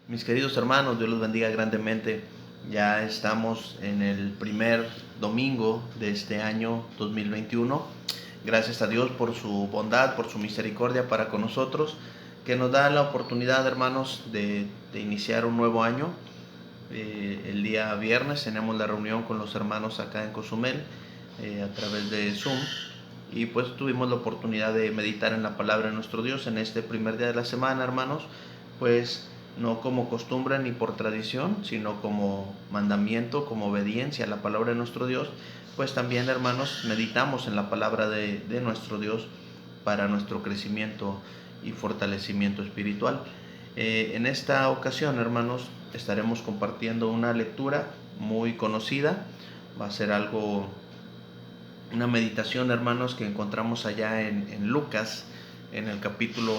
Mis queridos hermanos, Dios los bendiga grandemente. Ya estamos en el primer domingo de este año 2021. Gracias a Dios por su bondad, por su misericordia para con nosotros, que nos da la oportunidad, hermanos, de iniciar un nuevo año. El día viernes tenemos la reunión con los hermanos acá en Cozumel a través de Zoom. Y pues tuvimos la oportunidad de meditar en la palabra de nuestro Dios en este primer día de la semana, hermanos. Pues no como costumbre ni por tradición, sino como mandamiento, como obediencia a la palabra de nuestro Dios. Pues también, hermanos, meditamos en la palabra de nuestro Dios para nuestro crecimiento y fortalecimiento espiritual. En esta ocasión, hermanos, estaremos compartiendo una lectura muy conocida. Va a ser una meditación, hermanos, que encontramos allá en Lucas, en el capítulo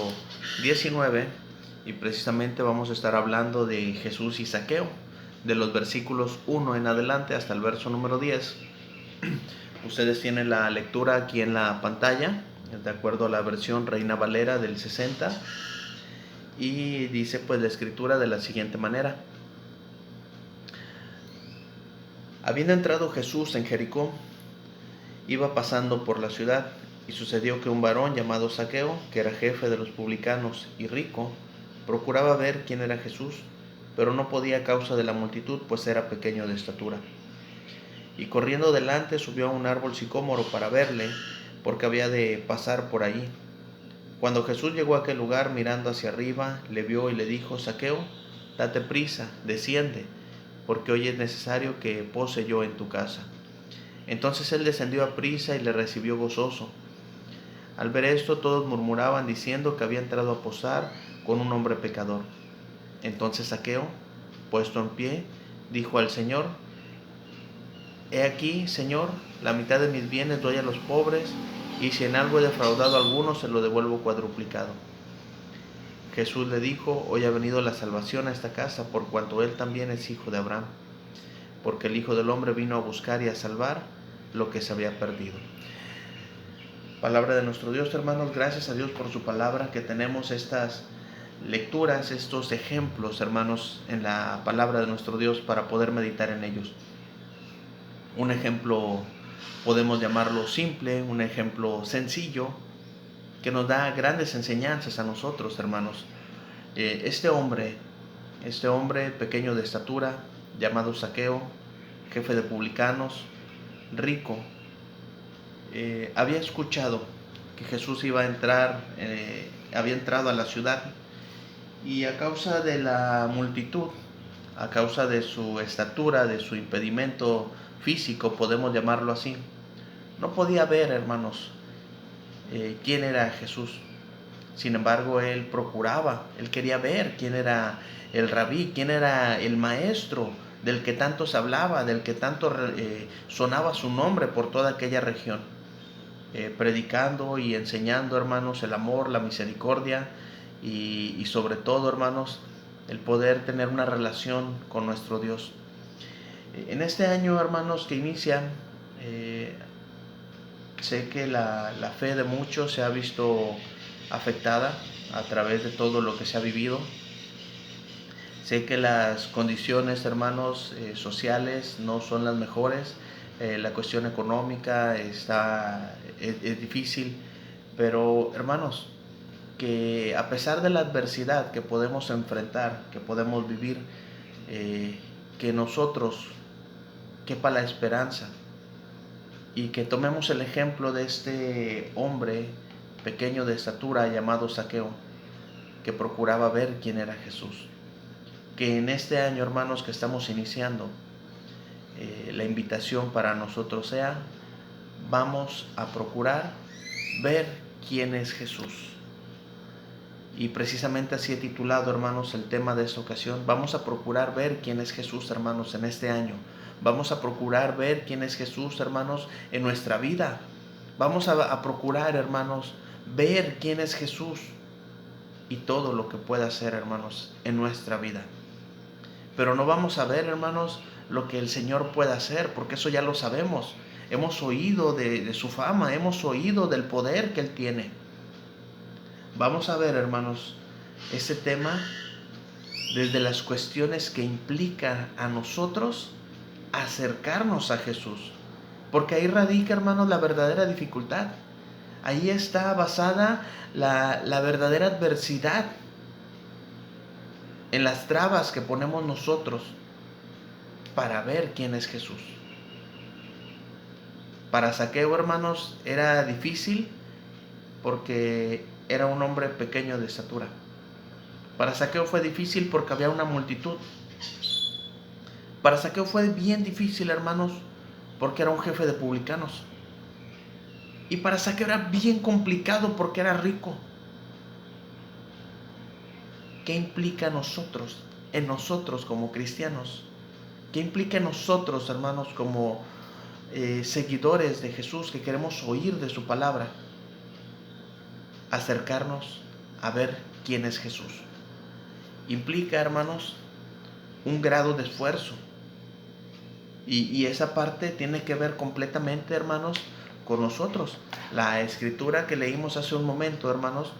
19, y precisamente vamos a estar hablando de Jesús y Zaqueo, de los versículos 1 en adelante hasta el verso número 10. Ustedes tienen la lectura aquí en la pantalla, de acuerdo a la versión Reina Valera del 60, y dice pues la escritura de la siguiente manera: Habiendo entrado Jesús en Jericó, iba pasando por la ciudad, y sucedió que un varón llamado Zaqueo, que era jefe de los publicanos y rico, procuraba ver quién era Jesús, pero no podía a causa de la multitud, pues era pequeño de estatura. Y corriendo delante subió a un árbol sicómoro para verle, porque había de pasar por allí. Cuando Jesús llegó a aquel lugar, mirando hacia arriba, le vio y le dijo: Zaqueo, date prisa, desciende, porque hoy es necesario que pose yo en tu casa. Entonces él descendió a prisa y le recibió gozoso. Al ver esto, todos murmuraban diciendo que había entrado a posar con un hombre pecador. Entonces Zaqueo, puesto en pie, dijo al Señor: He aquí, Señor, la mitad de mis bienes doy a los pobres, y si en algo he defraudado a alguno, se lo devuelvo cuadruplicado. Jesús le dijo: Hoy ha venido la salvación a esta casa, por cuanto él también es hijo de Abraham, porque el Hijo del Hombre vino a buscar y a salvar lo que se había perdido. Palabra de nuestro Dios, hermanos. Gracias a Dios por su palabra, que tenemos estas lecturas, estos ejemplos, hermanos, en la palabra de nuestro Dios para poder meditar en ellos. Un ejemplo podemos llamarlo simple, un ejemplo sencillo, que nos da grandes enseñanzas a nosotros, hermanos. Este hombre pequeño de estatura, llamado Zaqueo, jefe de publicanos, rico, había escuchado que Jesús iba a entrar, había entrado a la ciudad, y a causa de la multitud, a causa de su estatura, de su impedimento físico, podemos llamarlo así, no podía ver, hermanos, quién era Jesús. Sin embargo, él procuraba, él quería ver quién era el rabí, quién era el maestro del que tanto se hablaba, del que tanto sonaba su nombre por toda aquella región. Predicando y enseñando, hermanos, el amor, la misericordia y sobre todo, hermanos, el poder tener una relación con nuestro Dios. En este año, hermanos, que inicia, sé que la fe de muchos se ha visto afectada a través de todo lo que se ha vivido. Sé que las condiciones, hermanos, sociales no son las mejores. La cuestión económica es difícil, pero, hermanos, que a pesar de la adversidad que podemos enfrentar, que podemos vivir, que nosotros quepa la esperanza, y que tomemos el ejemplo de este hombre pequeño de estatura llamado Zaqueo, que procuraba ver quién era Jesús. Que en este año, hermanos, que estamos iniciando, la invitación para nosotros sea: vamos a procurar ver quién es Jesús. Y precisamente así he titulado, hermanos, el tema de esta ocasión. Vamos a procurar ver quién es Jesús, hermanos, en este año. Vamos a procurar ver quién es Jesús, hermanos, en nuestra vida. Vamos a procurar, hermanos, ver quién es Jesús y todo lo que pueda hacer, hermanos, en nuestra vida. Pero no vamos a ver, hermanos, lo que el Señor puede hacer, porque eso ya lo sabemos. Hemos oído de su fama, hemos oído del poder que Él tiene. Vamos a ver, hermanos, este tema desde las cuestiones que implican a nosotros acercarnos a Jesús. Porque ahí radica, hermanos, la verdadera dificultad. Ahí está basada la verdadera adversidad, en las trabas que ponemos nosotros para ver quién es Jesús. Para Zaqueo, hermanos, era difícil porque era un hombre pequeño de estatura. Para Zaqueo fue difícil porque había una multitud. Para Zaqueo fue bien difícil, hermanos, porque era un jefe de publicanos. Y para Zaqueo era bien complicado porque era rico. ¿Qué implica en nosotros como cristianos? ¿Qué implica en nosotros, hermanos, como seguidores de Jesús que queremos oír de su palabra? Acercarnos a ver quién es Jesús. Implica, hermanos, un grado de esfuerzo. Y esa parte tiene que ver completamente, hermanos, con nosotros. La escritura que leímos hace un momento, hermanos,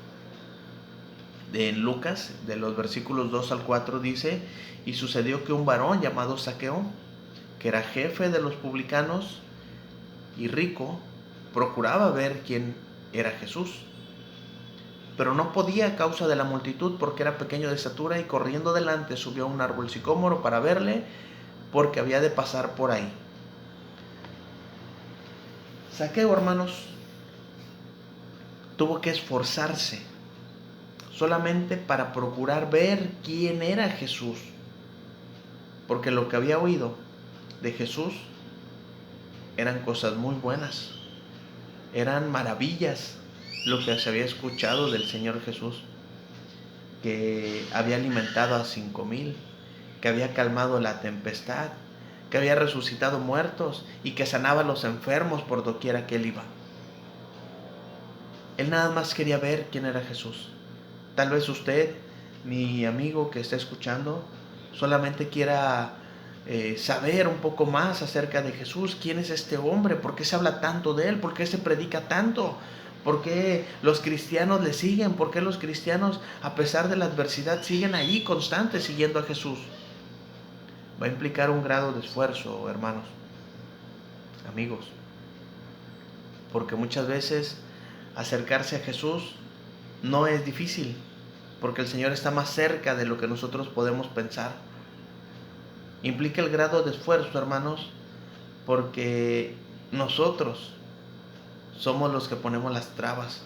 en Lucas, de los versículos 2 al 4, dice: y sucedió que un varón llamado Zaqueo, que era jefe de los publicanos y rico, procuraba ver quién era Jesús, pero no podía a causa de la multitud, porque era pequeño de estatura, y corriendo delante subió a un árbol sicómoro para verle, porque había de pasar por ahí. Zaqueo, hermanos, tuvo que esforzarse solamente para procurar ver quién era Jesús, porque lo que había oído de Jesús eran cosas muy buenas, eran maravillas lo que se había escuchado del Señor Jesús, que había alimentado a 5,000, que había calmado la tempestad, que había resucitado muertos y que sanaba a los enfermos por doquiera que él iba. Él nada más quería ver quién era Jesús. Tal vez usted, mi amigo que está escuchando, solamente quiera saber un poco más acerca de Jesús. ¿Quién es este hombre? ¿Por qué se habla tanto de él? ¿Por qué se predica tanto? ¿Por qué los cristianos le siguen? ¿Por qué los cristianos, a pesar de la adversidad, siguen ahí constantes siguiendo a Jesús? Va a implicar un grado de esfuerzo, hermanos, amigos, porque muchas veces acercarse a Jesús no es difícil, porque el Señor está más cerca de lo que nosotros podemos pensar. Implica el grado de esfuerzo, hermanos, porque nosotros somos los que ponemos las trabas.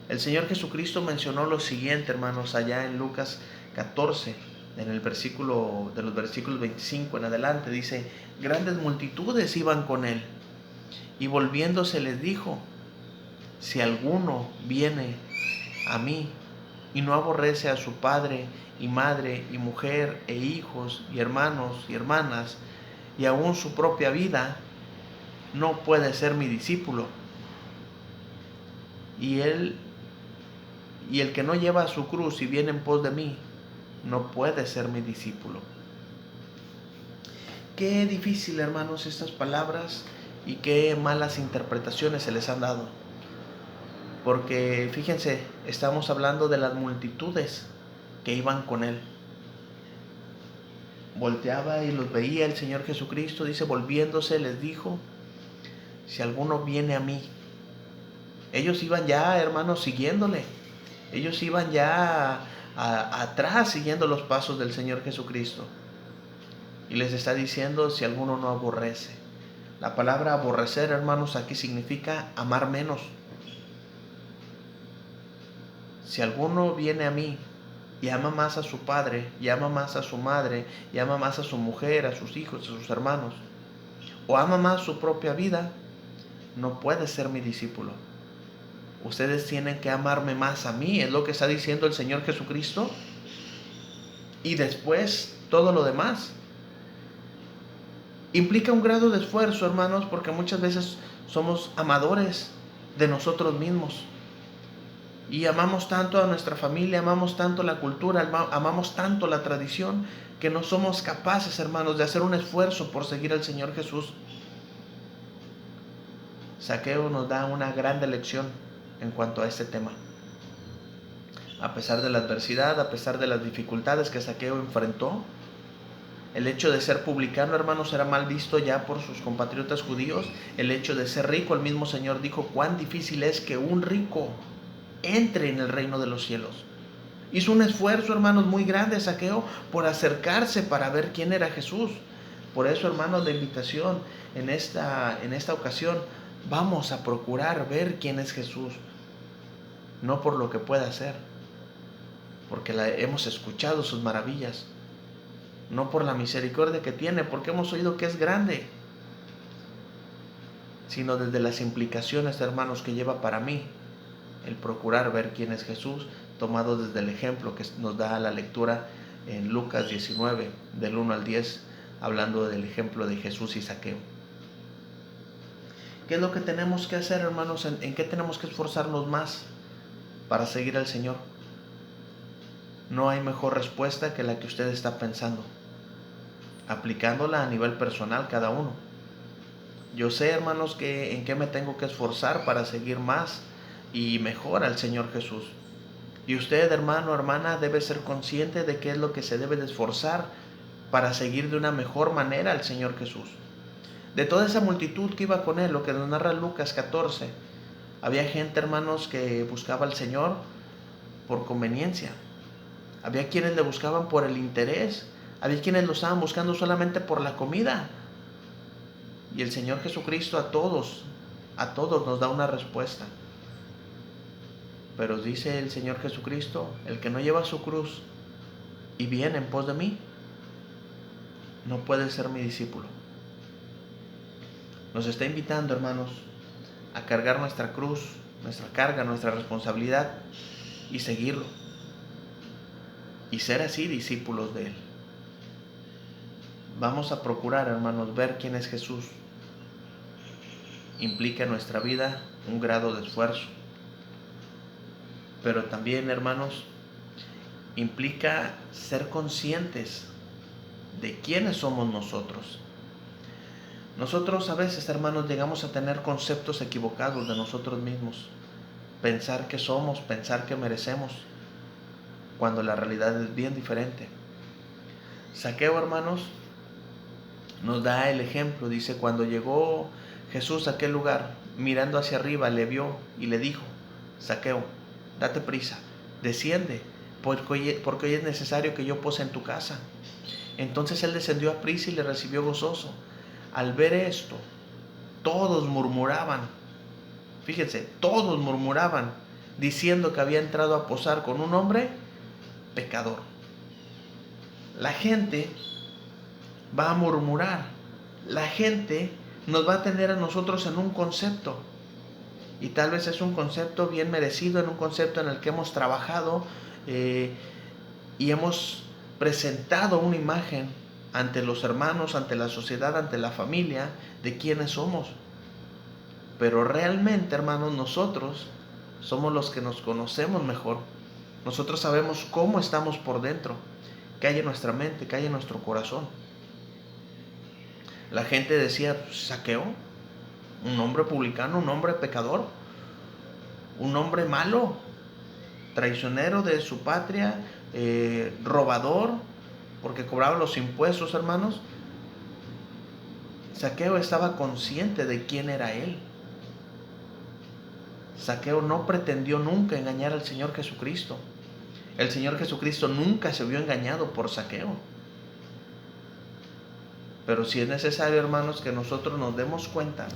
El Señor Jesucristo mencionó lo siguiente, hermanos, allá en Lucas 14, en el versículo, de los versículos 25 en adelante, dice: grandes multitudes iban con él, y volviéndose les dijo: si alguno viene a mí y no aborrece a su padre y madre y mujer e hijos y hermanos y hermanas y aún su propia vida, no puede ser mi discípulo. Y el que no lleva su cruz y viene en pos de mí, no puede ser mi discípulo. Qué difícil, hermanos, estas palabras, y qué malas interpretaciones se les han dado. Porque fíjense, estamos hablando de las multitudes que iban con él. Volteaba y los veía el Señor Jesucristo, dice, volviéndose les dijo: si alguno viene a mí. Ellos iban ya, hermanos, siguiéndole. Ellos iban ya atrás siguiendo los pasos del Señor Jesucristo. Y les está diciendo: si alguno no aborrece. La palabra aborrecer, hermanos, aquí significa amar menos. Si alguno viene a mí y ama más a su padre, y ama más a su madre, y ama más a su mujer, a sus hijos, a sus hermanos, o ama más su propia vida, no puede ser mi discípulo. Ustedes tienen que amarme más a mí, es lo que está diciendo el Señor Jesucristo. Y después todo lo demás. Implica un grado de esfuerzo, hermanos, porque muchas veces somos amadores de nosotros mismos. Y amamos tanto a nuestra familia, amamos tanto la cultura, amamos tanto la tradición, que no somos capaces, hermanos, de hacer un esfuerzo por seguir al Señor Jesús. Zaqueo nos da una grande lección en cuanto a este tema. A pesar de la adversidad, a pesar de las dificultades que Zaqueo enfrentó, el hecho de ser publicano, hermanos, era mal visto ya por sus compatriotas judíos. El hecho de ser rico, el mismo Señor dijo cuán difícil es que un rico entre en el reino de los cielos. Hizo un esfuerzo, hermanos, muy grande Zaqueo por acercarse para ver quién era Jesús. Por eso, hermanos, la invitación en esta ocasión, vamos a procurar ver quién es Jesús. No por lo que pueda hacer, porque hemos escuchado sus maravillas. No por la misericordia que tiene, porque hemos oído que es grande, sino desde las implicaciones, hermanos, que lleva para mí el procurar ver quién es Jesús, tomado desde el ejemplo que nos da la lectura en Lucas 19, del 1 al 10, hablando del ejemplo de Jesús y Zaqueo. ¿Qué es lo que tenemos que hacer, hermanos? ¿En qué tenemos que esforzarnos más para seguir al Señor? No hay mejor respuesta que la que usted está pensando, aplicándola a nivel personal cada uno. Yo sé, hermanos, que en qué me tengo que esforzar para seguir más y mejor al Señor Jesús. Y usted, hermano, hermana, debe ser consciente de qué es lo que se debe de esforzar para seguir de una mejor manera al Señor Jesús. De toda esa multitud que iba con él, lo que nos narra Lucas 14, había gente, hermanos, que buscaba al Señor por conveniencia. Había quienes le buscaban por el interés. Había quienes lo estaban buscando solamente por la comida. Y el Señor Jesucristo a todos nos da una respuesta. Pero dice el Señor Jesucristo, el que no lleva su cruz y viene en pos de mí, no puede ser mi discípulo. Nos está invitando, hermanos, a cargar nuestra cruz, nuestra carga, nuestra responsabilidad y seguirlo. Y ser así discípulos de Él. Vamos a procurar, hermanos, ver quién es Jesús. Implica en nuestra vida un grado de esfuerzo. Pero también, hermanos, implica ser conscientes de quiénes somos nosotros. Nosotros a veces, hermanos, llegamos a tener conceptos equivocados de nosotros mismos. Pensar que somos, pensar que merecemos, cuando la realidad es bien diferente. Zaqueo, hermanos, nos da el ejemplo. Dice, cuando llegó Jesús a aquel lugar, mirando hacia arriba, le vio y le dijo, Zaqueo, date prisa, desciende, porque hoy es necesario que yo pose en tu casa. Entonces él descendió a prisa y le recibió gozoso. Al ver esto, todos murmuraban. Fíjense, todos murmuraban, diciendo que había entrado a posar con un hombre pecador. La gente va a murmurar. La gente nos va a tener a nosotros en un concepto. Y tal vez es un concepto bien merecido, en un concepto en el que hemos trabajado y hemos presentado una imagen ante los hermanos, ante la sociedad, ante la familia, de quiénes somos. Pero realmente, hermanos, nosotros somos los que nos conocemos mejor. Nosotros sabemos cómo estamos por dentro, qué hay en nuestra mente, qué hay en nuestro corazón. La gente decía, Zaqueo, un hombre publicano, un hombre pecador, un hombre malo, traicionero de su patria, robador, porque cobraba los impuestos, hermanos. Zaqueo estaba consciente de quién era él. Zaqueo no pretendió nunca engañar al Señor Jesucristo. El Señor Jesucristo nunca se vio engañado por Zaqueo. Pero sí es necesario, hermanos, que nosotros nos demos cuenta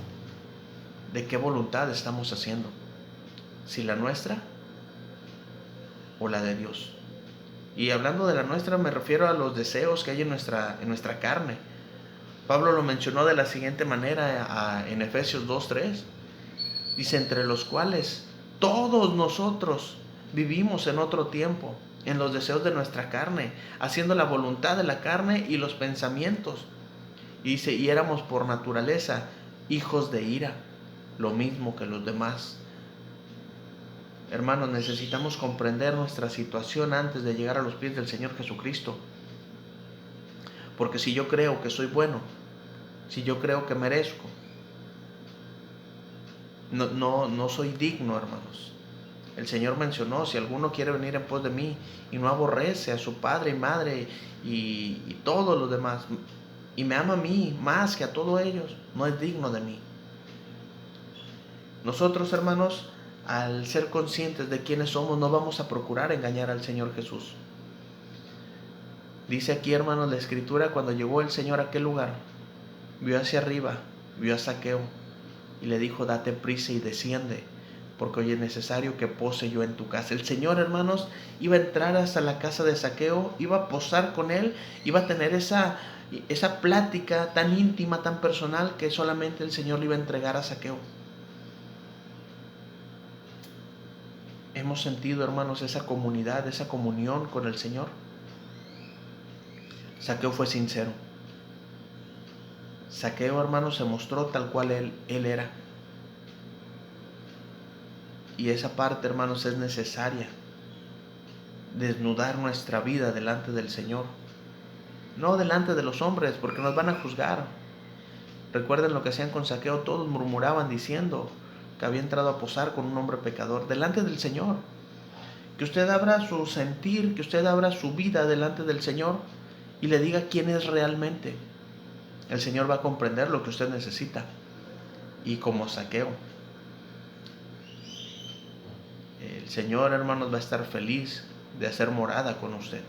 de qué voluntad estamos haciendo. Si la nuestra o la de Dios. Y hablando de la nuestra, me refiero a los deseos que hay en nuestra carne. Pablo lo mencionó de la siguiente manera en Efesios 2:3. Dice, entre los cuales todos nosotros vivimos en otro tiempo, en los deseos de nuestra carne, haciendo la voluntad de la carne y los pensamientos. Y dice, y éramos por naturaleza hijos de ira, lo mismo que los demás. Hermanos, necesitamos comprender nuestra situación antes de llegar a los pies del Señor Jesucristo. Porque si yo creo que soy bueno, si yo creo que merezco, no soy digno, hermanos. El Señor mencionó, si alguno quiere venir en pos de mí y no aborrece a su padre y madre y todos los demás, y me ama a mí más que a todos ellos, no es digno de mí. Nosotros, hermanos, al ser conscientes de quiénes somos, no vamos a procurar engañar al Señor Jesús. Dice aquí, hermanos, la Escritura, cuando llegó el Señor a aquel lugar, vio hacia arriba, vio a Zaqueo y le dijo, date prisa y desciende, porque hoy es necesario que pose yo en tu casa. El Señor, hermanos, iba a entrar hasta la casa de Zaqueo, iba a posar con él, iba a tener esa plática tan íntima, tan personal, que solamente el Señor le iba a entregar a Zaqueo. Hemos sentido, hermanos, esa comunidad, esa comunión con el Señor. Zaqueo fue sincero. Zaqueo, hermanos, se mostró tal cual él era. Y esa parte, hermanos, es necesaria. Desnudar nuestra vida delante del Señor. No delante de los hombres, porque nos van a juzgar. Recuerden lo que hacían con Zaqueo. Todos murmuraban diciendo que había entrado a posar con un hombre pecador. Delante del Señor. Que usted abra su sentir, que usted abra su vida delante del Señor y le diga quién es realmente. El Señor va a comprender lo que usted necesita. Y como Zaqueo, el Señor, hermanos, va a estar feliz de hacer morada con usted.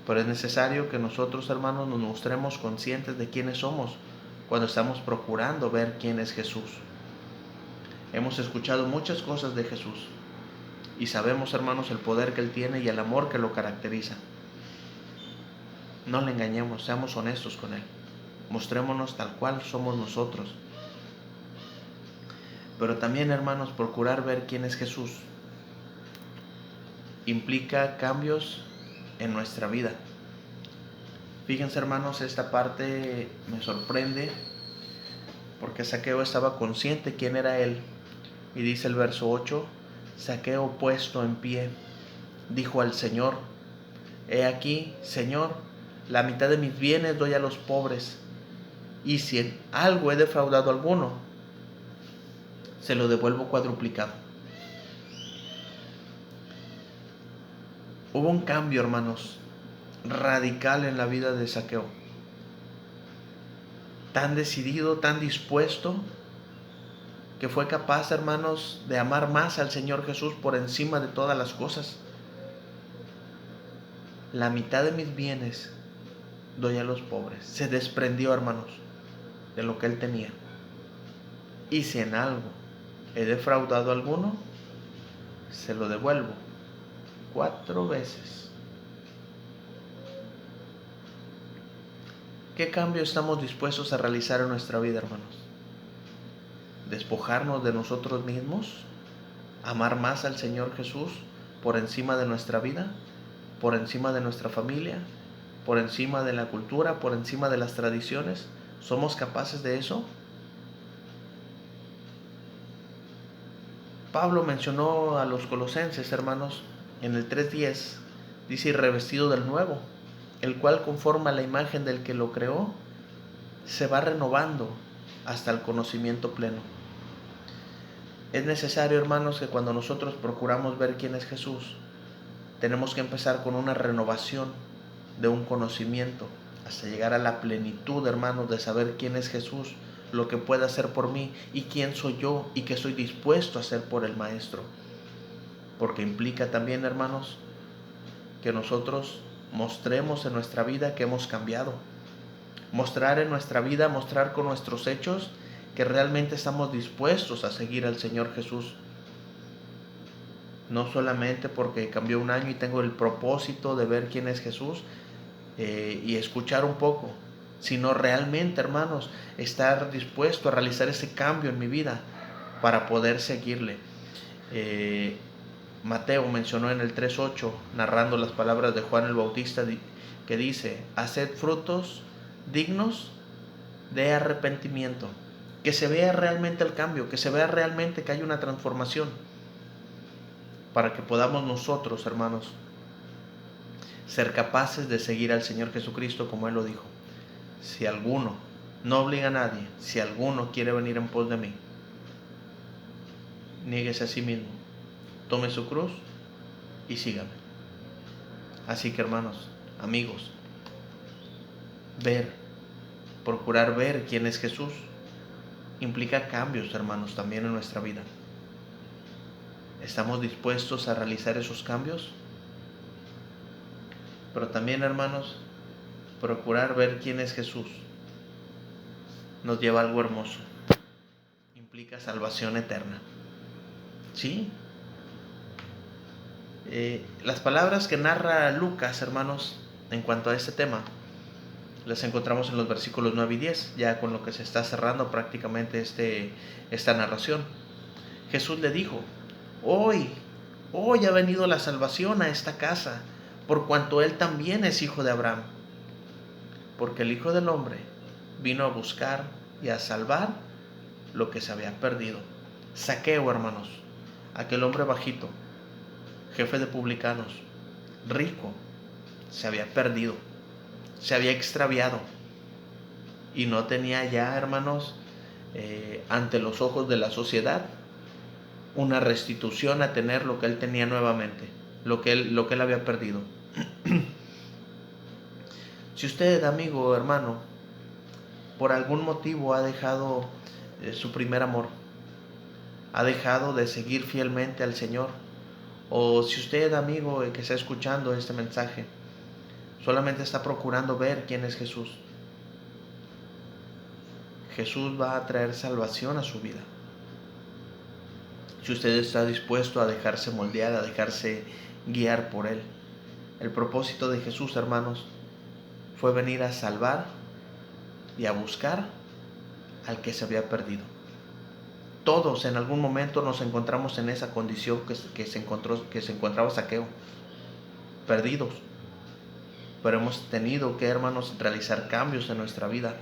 Pero es necesario que nosotros, hermanos, nos mostremos conscientes de quiénes somos cuando estamos procurando ver quién es Jesús. Hemos escuchado muchas cosas de Jesús y sabemos, hermanos, el poder que Él tiene y el amor que lo caracteriza. No le engañemos, seamos honestos con Él. Mostrémonos tal cual somos nosotros. Pero también, hermanos, procurar ver quién es Jesús implica cambios en nuestra vida. Fíjense, hermanos, esta parte me sorprende porque Zaqueo estaba consciente quién era él. Y dice el verso 8, Zaqueo puesto en pie, dijo al Señor, he aquí, Señor, la mitad de mis bienes doy a los pobres, y si en algo he defraudado a alguno, se lo devuelvo cuadruplicado. Hubo un cambio, hermanos, radical en la vida de Zaqueo. Tan decidido, tan dispuesto, que fue capaz, hermanos, de amar más al Señor Jesús por encima de todas las cosas. La mitad de mis bienes doy a los pobres. Se desprendió, hermanos, de lo que él tenía. Y si en algo he defraudado a alguno, se lo devuelvo 4 veces. ¿Qué cambio estamos dispuestos a realizar en nuestra vida, hermanos? ¿Despojarnos de nosotros mismos? ¿Amar más al Señor Jesús por encima de nuestra vida? ¿Por encima de nuestra familia? ¿Por encima de la cultura? ¿Por encima de las tradiciones? ¿Somos capaces de eso? Pablo mencionó a los colosenses, hermanos, en el 3:10, dice, y revestido del nuevo, el cual conforme a la imagen del que lo creó, se va renovando hasta el conocimiento pleno. Es necesario, hermanos, que cuando nosotros procuramos ver quién es Jesús, tenemos que empezar con una renovación de un conocimiento, hasta llegar a la plenitud, hermanos, de saber quién es Jesús, lo que puede hacer por mí y quién soy yo y qué estoy dispuesto a hacer por el Maestro. Porque implica también, hermanos, que nosotros mostremos en nuestra vida que hemos cambiado. Mostrar en nuestra vida, mostrar con nuestros hechos que realmente estamos dispuestos a seguir al Señor Jesús. No solamente porque cambió un año y tengo el propósito de ver quién es Jesús y escuchar un poco, sino realmente, hermanos, estar dispuesto a realizar ese cambio en mi vida para poder seguirle. Mateo mencionó en el 3:8, narrando las palabras de Juan el Bautista, que dice, haced frutos dignos de arrepentimiento, que se vea realmente el cambio, que se vea realmente que hay una transformación, para que podamos nosotros, hermanos, ser capaces de seguir al Señor Jesucristo como Él lo dijo. Si alguno, no obliga a nadie, si alguno quiere venir en pos de mí, niéguese a sí mismo, tome su cruz y sígame. Así que hermanos, amigos, procurar ver quién es Jesús, implica cambios, hermanos, también en nuestra vida. ¿Estamos dispuestos a realizar esos cambios? Pero también, hermanos, procurar ver quién es Jesús nos lleva a algo hermoso. Implica salvación eterna. ¿Sí? Las palabras que narra Lucas, hermanos, en cuanto a este tema, las encontramos en los versículos 9 y 10, ya con lo que se está cerrando prácticamente esta narración. Jesús le dijo: Hoy ha venido la salvación a esta casa, por cuanto él también es hijo de Abraham. Porque el Hijo del Hombre vino a buscar y a salvar lo que se había perdido. Zaqueo, hermanos, aquel hombre bajito, jefe de publicanos, rico, se había perdido, se había extraviado y no tenía ya, hermanos, ante los ojos de la sociedad, una restitución a tener lo que él tenía nuevamente, lo que él había perdido. Si usted, amigo o hermano, por algún motivo ha dejado su primer amor, ha dejado de seguir fielmente al Señor, o si usted, amigo que está escuchando este mensaje, solamente está procurando ver quién es Jesús, Jesús va a traer salvación a su vida. Si usted está dispuesto a dejarse moldear, a dejarse guiar por Él. El propósito de Jesús, hermanos, fue venir a salvar y a buscar al que se había perdido. Todos en algún momento nos encontramos en esa condición que se encontraba Zaqueo, perdidos. Pero hemos tenido que, hermanos, realizar cambios en nuestra vida.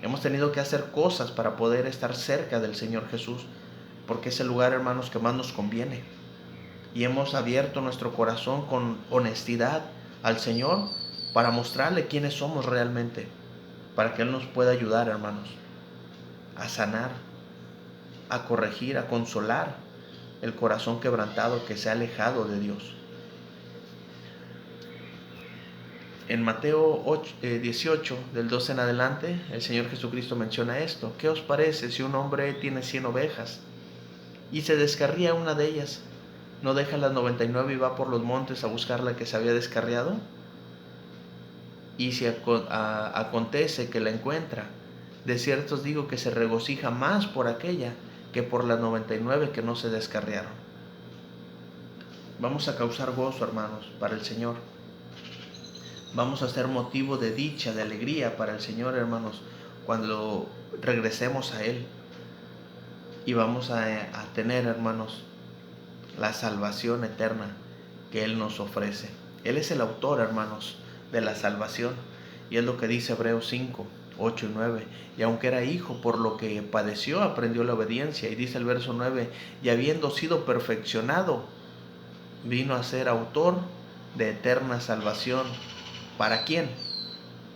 Hemos tenido que hacer cosas para poder estar cerca del Señor Jesús, porque es el lugar, hermanos, que más nos conviene. Y hemos abierto nuestro corazón con honestidad al Señor para mostrarle quiénes somos realmente, para que Él nos pueda ayudar, hermanos, a sanar, a corregir, a consolar el corazón quebrantado que se ha alejado de Dios. En Mateo 18, del 12 en adelante, el Señor Jesucristo menciona esto. ¿Qué os parece si un hombre tiene 100 ovejas y se descarría una de ellas? ¿No deja las 99 y va por los montes a buscar la que se había descarriado? Y si acontece que la encuentra, de cierto os digo que se regocija más por aquella que por las 99 que no se descarriaron. Vamos a causar gozo, hermanos, para el Señor. Vamos a ser motivo de dicha, de alegría para el Señor, hermanos, cuando regresemos a Él. Y vamos a tener, hermanos, la salvación eterna que Él nos ofrece. Él es el autor, hermanos, de la salvación. Y es lo que dice Hebreos 5, 8 y 9. Y aunque era hijo, por lo que padeció, aprendió la obediencia. Y dice el verso 9, y habiendo sido perfeccionado, vino a ser autor de eterna salvación. ¿Para quién?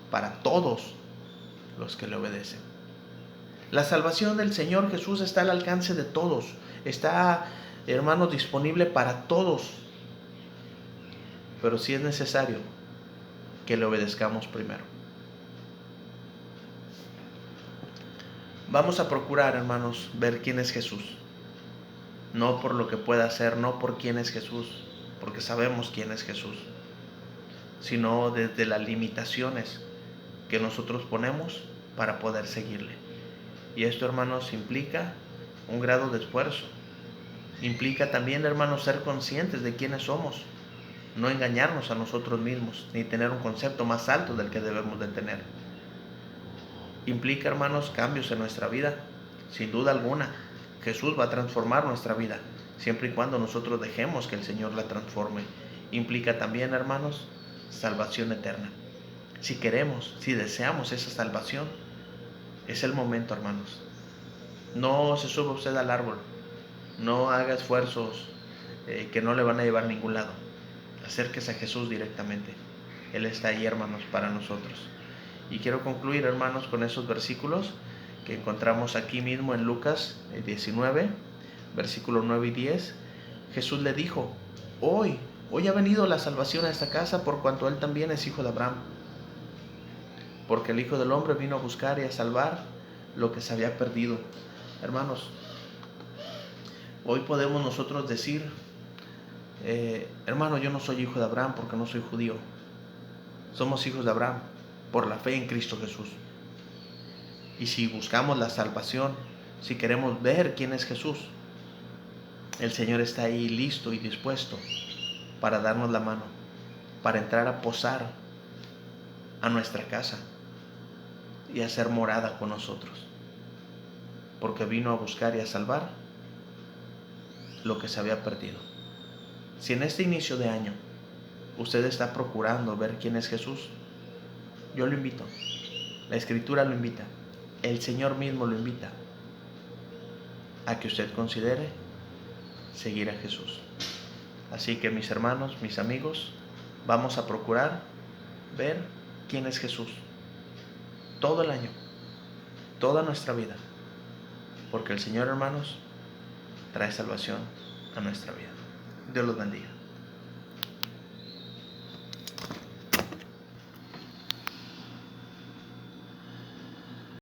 Para todos los que le obedecen. La salvación del Señor Jesús está al alcance de todos. Está, hermanos, disponible para todos. Pero sí es necesario que le obedezcamos primero. Vamos a procurar, hermanos, ver quién es Jesús. No por lo que pueda hacer, no por quién es Jesús, porque sabemos quién es Jesús, sino desde las limitaciones que nosotros ponemos para poder seguirle. Y esto, hermanos, implica un grado de esfuerzo. Implica también, hermanos, ser conscientes de quiénes somos, no engañarnos a nosotros mismos, ni tener un concepto más alto del que debemos de tener. Implica, hermanos, cambios en nuestra vida, sin duda alguna. Jesús va a transformar nuestra vida, siempre y cuando nosotros dejemos que el Señor la transforme. Implica también, hermanos, salvación eterna. Si queremos, si deseamos esa salvación, es el momento, hermanos. No se suba usted al árbol, no haga esfuerzos que no le van a llevar a ningún lado. Acérquese a Jesús directamente. Él está ahí, hermanos, para nosotros. Y quiero concluir, hermanos, con esos versículos que encontramos aquí mismo en Lucas 19, versículos 9 y 10, Jesús le dijo: hoy ha venido la salvación a esta casa, por cuanto él también es hijo de Abraham. Porque el Hijo del Hombre vino a buscar y a salvar lo que se había perdido. Hermanos, hoy podemos nosotros decir: hermano, yo no soy hijo de Abraham porque no soy judío. Somos hijos de Abraham por la fe en Cristo Jesús. Y si buscamos la salvación, si queremos ver quién es Jesús, el Señor está ahí listo y dispuesto para darnos la mano, para entrar a posar a nuestra casa y hacer morada con nosotros, porque vino a buscar y a salvar lo que se había perdido. Si en este inicio de año usted está procurando ver quién es Jesús, yo lo invito, la Escritura lo invita, el Señor mismo lo invita a que usted considere seguir a Jesús. Así que, mis hermanos, mis amigos, vamos a procurar ver quién es Jesús todo el año, toda nuestra vida, porque el Señor, hermanos, trae salvación a nuestra vida. Dios los bendiga.